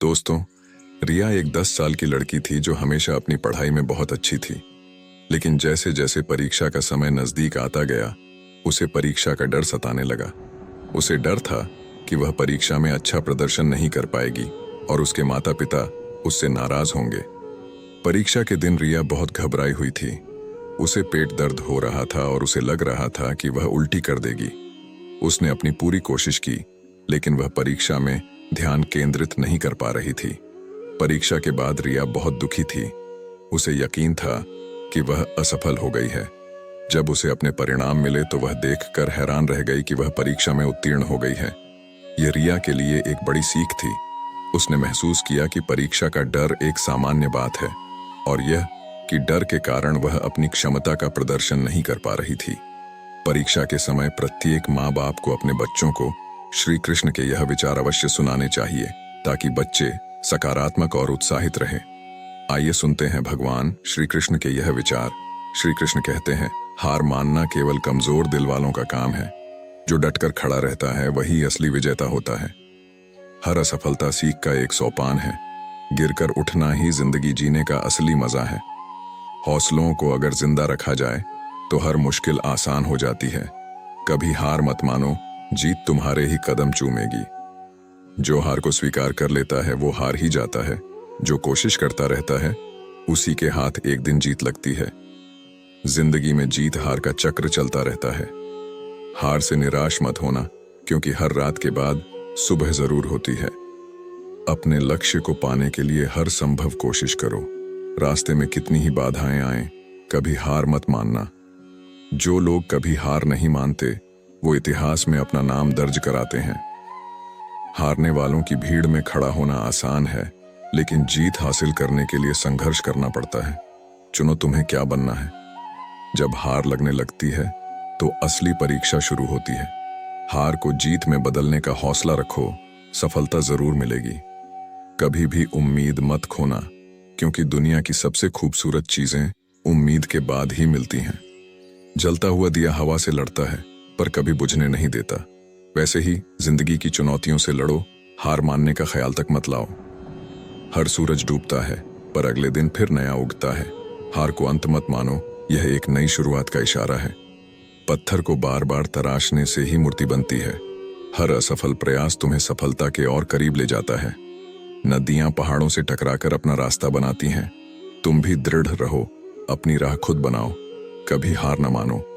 दोस्तों, रिया एक 10 साल की लड़की थी जो हमेशा अपनी पढ़ाई में बहुत अच्छी थी। लेकिन जैसे जैसे परीक्षा का समय नजदीक आता गया, उसे परीक्षा का डर सताने लगा। उसे डर था कि वह परीक्षा में अच्छा प्रदर्शन नहीं कर पाएगी और उसके माता पिता उससे नाराज होंगे। परीक्षा के दिन रिया बहुत घबराई हुई थी। उसे पेट दर्द हो रहा था और उसे लग रहा था कि वह उल्टी कर देगी। उसने अपनी पूरी कोशिश की, लेकिन वह परीक्षा में ध्यान केंद्रित नहीं कर पा रही थी। परीक्षा के बाद रिया बहुत दुखी थी। उसे यकीन था कि वह असफल हो गई है। जब उसे अपने परिणाम मिले तो वह देखकर हैरान रह गई कि वह परीक्षा में उत्तीर्ण हो गई है। यह रिया के लिए एक बड़ी सीख थी। उसने महसूस किया कि परीक्षा का डर एक सामान्य बात है और यह कि डर के कारण वह अपनी क्षमता का प्रदर्शन नहीं कर पा रही थी। परीक्षा के समय प्रत्येक माँ बाप को अपने बच्चों को श्री कृष्ण के यह विचार अवश्य सुनाने चाहिए ताकि बच्चे सकारात्मक और उत्साहित रहे। आइए सुनते हैं भगवान श्री कृष्ण के यह विचार। श्री कृष्ण कहते हैं, हार मानना केवल कमजोर दिल वालों का काम है। जो डटकर खड़ा रहता है वही असली विजेता होता है। हर असफलता सीख का एक सोपान है। गिरकर उठना ही जिंदगी जीने का असली मजा है। हौसलों को अगर जिंदा रखा जाए तो हर मुश्किल आसान हो जाती है। कभी हार मत मानो, जीत तुम्हारे ही कदम चूमेगी। जो हार को स्वीकार कर लेता है वो हार ही जाता है। जो कोशिश करता रहता है उसी के हाथ एक दिन जीत लगती है। जिंदगी में जीत हार का चक्र चलता रहता है। हार से निराश मत होना, क्योंकि हर रात के बाद सुबह जरूर होती है। अपने लक्ष्य को पाने के लिए हर संभव कोशिश करो। रास्ते में कितनी ही बाधाएं आएं, कभी हार मत मानना। जो लोग कभी हार नहीं मानते वो इतिहास में अपना नाम दर्ज कराते हैं। हारने वालों की भीड़ में खड़ा होना आसान है, लेकिन जीत हासिल करने के लिए संघर्ष करना पड़ता है। चुनो तुम्हें क्या बनना है। जब हार लगने लगती है तो असली परीक्षा शुरू होती है। हार को जीत में बदलने का हौसला रखो, सफलता जरूर मिलेगी। कभी भी उम्मीद मत खोना, क्योंकि दुनिया की सबसे खूबसूरत चीजें उम्मीद के बाद ही मिलती हैं। जलता हुआ दिया हवा से लड़ता है पर कभी बुझने नहीं देता। वैसे ही जिंदगी की चुनौतियों से लड़ो, हार मानने का ख्याल तक मत लाओ। हर सूरज डूबता है पर अगले दिन फिर नया उगता है। हार को अंत मत मानो, यह एक नई शुरुआत का इशारा है। पत्थर को बार बार तराशने से ही मूर्ति बनती है। हर असफल प्रयास तुम्हें सफलता के और करीब ले जाता है। नदियां पहाड़ों से टकराकर अपना रास्ता बनाती हैं। तुम भी दृढ़ रहो, अपनी राह खुद बनाओ, कभी हार न मानो।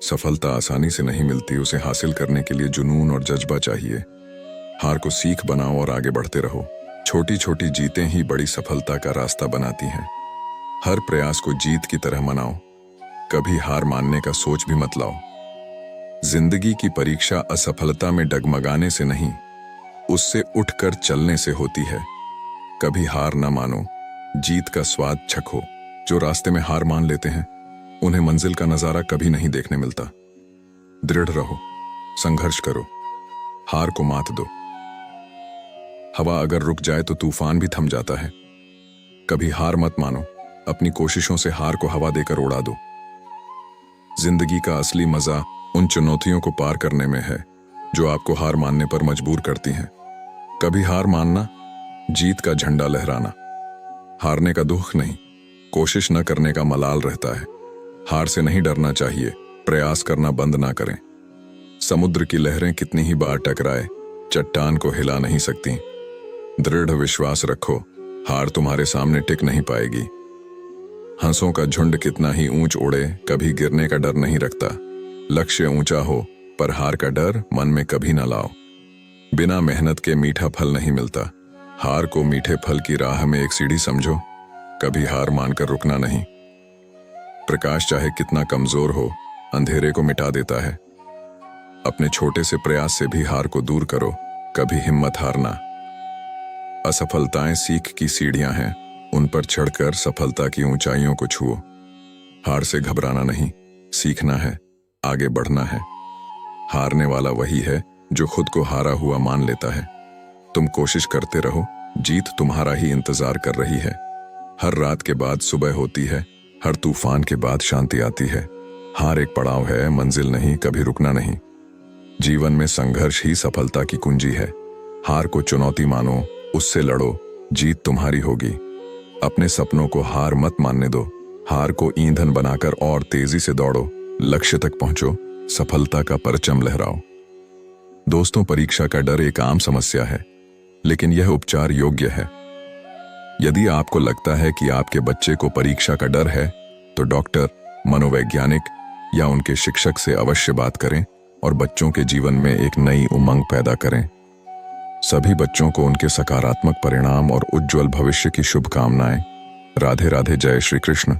सफलता आसानी से नहीं मिलती, उसे हासिल करने के लिए जुनून और जज्बा चाहिए। हार को सीख बनाओ और आगे बढ़ते रहो। छोटी छोटी जीतें ही बड़ी सफलता का रास्ता बनाती हैं। हर प्रयास को जीत की तरह मनाओ, कभी हार मानने का सोच भी मत लाओ। जिंदगी की परीक्षा असफलता में डगमगाने से नहीं, उससे उठकर चलने से होती है। कभी हार न मानो, जीत का स्वाद चखो। जो रास्ते में हार मान लेते हैं उन्हें मंजिल का नजारा कभी नहीं देखने मिलता। दृढ़ रहो, संघर्ष करो, हार को मात दो। हवा अगर रुक जाए तो तूफान भी थम जाता है। कभी हार मत मानो, अपनी कोशिशों से हार को हवा देकर उड़ा दो। जिंदगी का असली मजा उन चुनौतियों को पार करने में है जो आपको हार मानने पर मजबूर करती हैं। कभी हार मानना, जीत का झंडा लहराना। हारने का दुख नहीं, कोशिश न करने का मलाल रहता है। हार से नहीं डरना चाहिए, प्रयास करना बंद ना करें। समुद्र की लहरें कितनी ही बार टकराए, चट्टान को हिला नहीं सकती। दृढ़ विश्वास रखो, हार तुम्हारे सामने टिक नहीं पाएगी। हंसों का झुंड कितना ही ऊंच उड़े, कभी गिरने का डर नहीं रखता। लक्ष्य ऊंचा हो पर हार का डर मन में कभी ना लाओ। बिना मेहनत के मीठा फल नहीं मिलता। हार को मीठे फल की राह में एक सीढ़ी समझो, कभी हार मानकर रुकना नहीं। प्रकाश चाहे कितना कमजोर हो, अंधेरे को मिटा देता है। अपने छोटे से प्रयास से भी हार को दूर करो, कभी हिम्मत हारना। असफलताएं सीख की सीढ़ियां हैं, उन पर चढ़कर सफलता की ऊंचाइयों को छुओ। हार से घबराना नहीं, सीखना है, आगे बढ़ना है। हारने वाला वही है जो खुद को हारा हुआ मान लेता है। तुम कोशिश करते रहो, जीत तुम्हारा ही इंतजार कर रही है। हर रात के बाद सुबह होती है, हर तूफान के बाद शांति आती है। हार एक पड़ाव है, मंजिल नहीं, कभी रुकना नहीं। जीवन में संघर्ष ही सफलता की कुंजी है। हार को चुनौती मानो, उससे लड़ो जीत तुम्हारी होगी। अपने सपनों को हार मत मानने दो। हार को ईंधन बनाकर और तेजी से दौड़ो, लक्ष्य तक पहुंचो, सफलता का परचम लहराओ। दोस्तों, परीक्षा का डर एक आम समस्या है, लेकिन यह उपचार योग्य है। यदि आपको लगता है कि आपके बच्चे को परीक्षा का डर है, तो डॉक्टर, मनोवैज्ञानिक या उनके शिक्षक से अवश्य बात करें और बच्चों के जीवन में एक नई उमंग पैदा करें। सभी बच्चों को उनके सकारात्मक परिणाम और उज्जवल भविष्य की शुभकामनाएं। राधे राधे। जय श्री कृष्ण।